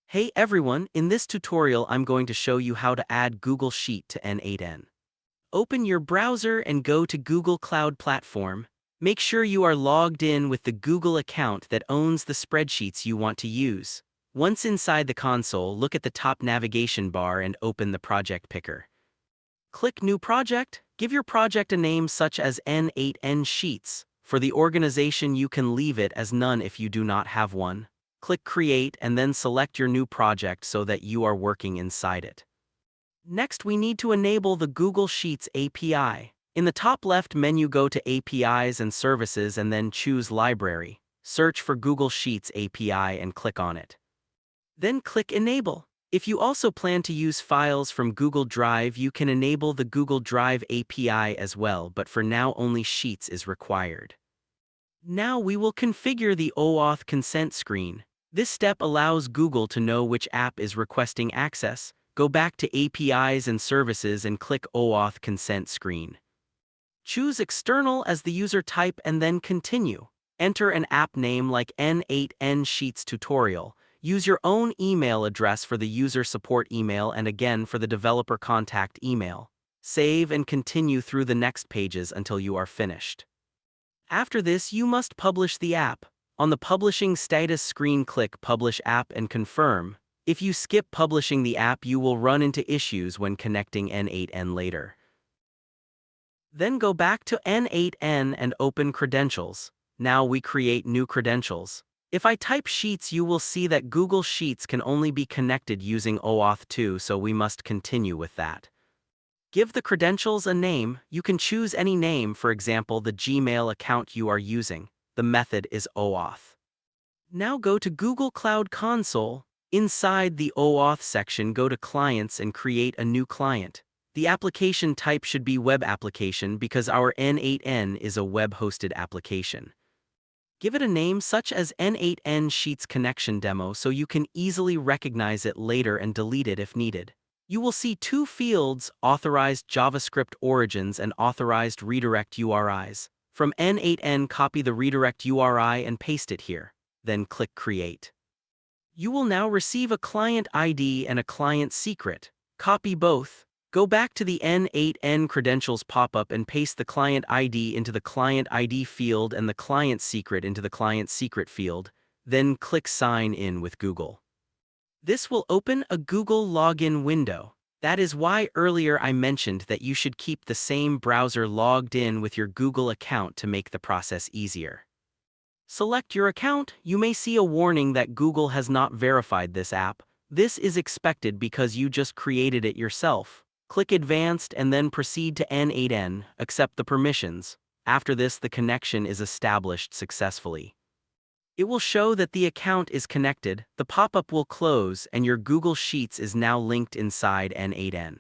Hey everyone, in this tutorial I'm going to show you how to add Google Sheet to N8N. Open your browser and go to Google Cloud Platform. Make sure you are logged in with the Google account that owns the spreadsheets you want to use. Once inside the console, look at the top navigation bar and open the project picker. Click New Project. Give your project a name such as N8N Sheets. For the organization, you can leave it as none if you do not have one. Click Create and then select your new project so that you are working inside it. Next, we need to enable the Google Sheets API. In the top left menu, go to APIs and Services and then choose Library. Search for Google Sheets API and click on it. Then click Enable. If you also plan to use files from Google Drive, you can enable the Google Drive API as well, but for now only Sheets is required. Now we will configure the OAuth consent screen. This step allows Google to know which app is requesting access. Go back to APIs and Services and click OAuth consent screen. Choose External as the user type and then Continue. Enter an app name like N8N Sheets Tutorial. Use your own email address for the user support email and again for the developer contact email. Save and continue through the next pages until you are finished. After this, you must publish the app. On the publishing status screen, click Publish App and confirm. If you skip publishing the app, you will run into issues when connecting N8N later. Then go back to N8N and open Credentials. Now we create new credentials. If I type Sheets, you will see that Google Sheets can only be connected using OAuth 2, so we must continue with that. Give the credentials a name. You can choose any name, for example, the Gmail account you are using. The method is OAuth. Now go to Google Cloud Console. Inside the OAuth section, go to Clients and create a new client. The application type should be Web Application because our N8N is a web-hosted application. Give it a name such as N8N Sheets Connection Demo so you can easily recognize it later and delete it if needed. You will see two fields, Authorized JavaScript Origins and Authorized Redirect URIs. From N8N, copy the redirect URI and paste it here. Then click Create. You will now receive a client ID and a client secret. Copy both. Go back to the N8N credentials pop-up and paste the client ID into the client ID field and the client secret into the client secret field. Then click Sign in with Google. This will open a Google login window. That is why earlier I mentioned that you should keep the same browser logged in with your Google account to make the process easier. Select your account. You may see a warning that Google has not verified this app. This is expected because you just created it yourself. Click Advanced and then proceed to N8N, accept the permissions. After this, the connection is established successfully. It will show that the account is connected, the pop-up will close, and your Google Sheets is now linked inside N8N.